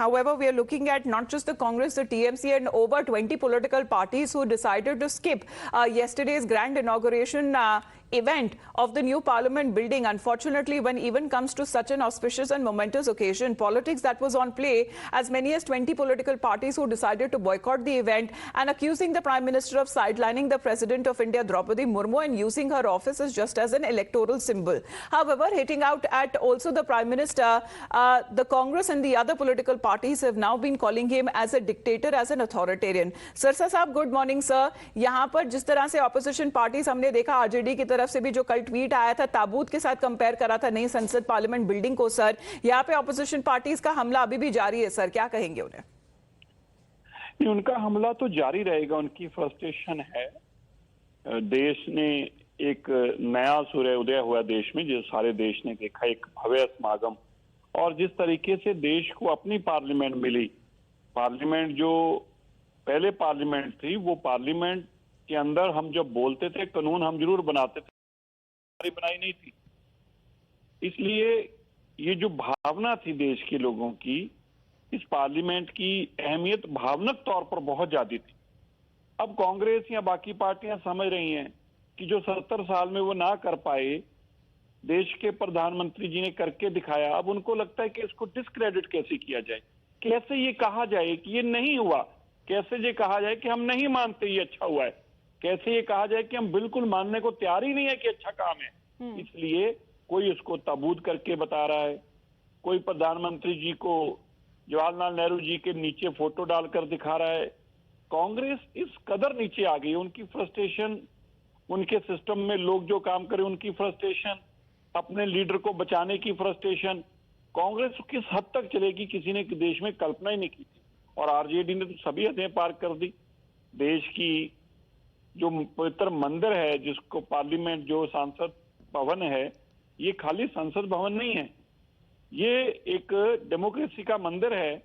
However, we are looking at not just the Congress, the TMC, and over 20 political parties who decided to skip yesterday's grand inauguration event of the new parliament building. Unfortunately, when even comes to such an auspicious and momentous occasion, politics that was on play, as many as 20 political parties who decided to boycott the event and accusing the Prime Minister of sidelining the President of India, Draupadi Murmu, and using her office as just as an electoral symbol. However, hitting out at also the Prime Minister, the Congress and the other political parties have now been calling him as a dictator, as an authoritarian. Sirsa साहब, good morning sir. यहाँ पर जिस तरह से opposition parties हमने देखा, RJD की तरफ से भी जो कल ट्वीट आया था, ताबूत के साथ कंपेयर करा था नई संसद पार्लियामेंट बिल्डिंग को. सर, यहाँ पे ऑपोजिशन पार्टीज का हमला अभी भी जारी है. सर, क्या कहेंगे उन्हें? उनका हमला तो जारी रहेगा. उनकी फ्रस्ट्रेशन है. देश ने एक नया सूर्य उदय हुआ देश में, जो सारे देश ने देखा, एक भव्य समागम, और जिस तरीके से देश को अपनी पार्लियामेंट मिली, पार्लियामेंट जो पहले पार्लियामेंट थी, वो पार्लियामेंट के अंदर हम जब बोलते थे, कानून हम जरूर बनाते थे, बनाई नहीं थी. इसलिए ये जो भावना थी देश के लोगों की, इस पार्लियामेंट की अहमियत भावनात्मक तौर पर बहुत ज्यादा थी. अब कांग्रेस या बाकी पार्टियां समझ रही हैं कि जो 70 साल में वो ना कर पाए, देश के प्रधानमंत्री जी ने करके दिखाया. अब उनको लगता है कि इसको डिस्क्रेडिट कैसे किया जाए, कैसे ये कहा जाए कि ये नहीं हुआ, कैसे ये कहा जाए कि हम नहीं मानते ये अच्छा हुआ है, कैसे ये कहा जाए कि हम बिल्कुल मानने को तैयार ही नहीं है कि अच्छा काम है. इसलिए कोई उसको ताबूत करके बता रहा है, कोई प्रधानमंत्री जी को जवाहरलाल नेहरू जी के नीचे फोटो डालकर दिखा रहा है. कांग्रेस इस कदर नीचे आ गई, उनकी फ्रस्ट्रेशन, उनके सिस्टम में लोग जो काम करें उनकी फ्रस्ट्रेशन, अपने लीडर को बचाने की फ्रस्ट्रेशन, कांग्रेस किस हद तक चलेगी किसी ने देश में कल्पना ही नहीं की थी. और आरजेडी ने तो सभी हदें पार कर दी. देश की जो पवित्र मंदिर है, जिसको पार्लियामेंट, जो संसद भवन है, ये खाली संसद भवन नहीं है, ये एक डेमोक्रेसी का मंदिर है.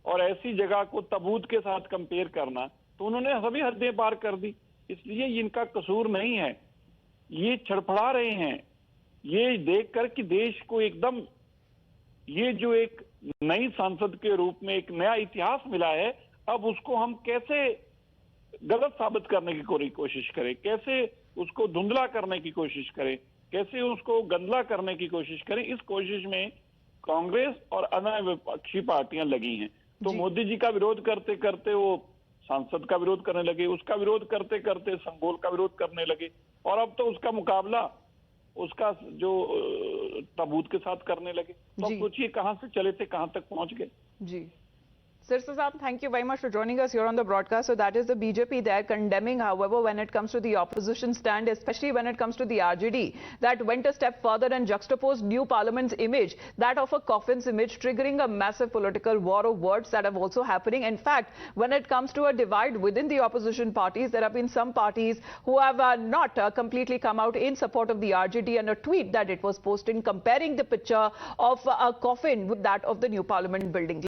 और ऐसी जगह को ताबूत के साथ कंपेयर करना, तो उन्होंने सभी हदें पार कर दी. इसलिए इनका कसूर नहीं है. ये छड़फड़ा रहे हैं ये देखकर कि देश को एकदम, ये जो एक नई संसद के रूप में एक नया इतिहास मिला है, अब उसको हम कैसे गलत साबित करने की कोशिश करें, कैसे उसको धुंधला करने की कोशिश करें, कैसे उसको गंदला करने की कोशिश करें. इस कोशिश में कांग्रेस और अन्य विपक्षी पार्टियां लगी हैं. तो मोदी जी का विरोध करते करते वो सांसद का विरोध करने लगे, उसका विरोध करते करते संबोल का विरोध करने लगे, और अब तो उसका मुकाबला उसका जो ताबूत के साथ करने लगे. तो सोचिए कहां से चले थे, कहां तक पहुंच गए. जी Sirsa Saab, thank you very much for joining us here on the broadcast. So that is the BJP there condemning, however, when it comes to the opposition stand, especially when it comes to the RJD, that went a step further and juxtaposed new parliament's image, that of a coffin's image, triggering a massive political war of words that have also happening. In fact, when it comes to a divide within the opposition parties, there have been some parties who have not completely come out in support of the RJD, and a tweet that it was posting comparing the picture of a coffin with that of the new parliament building.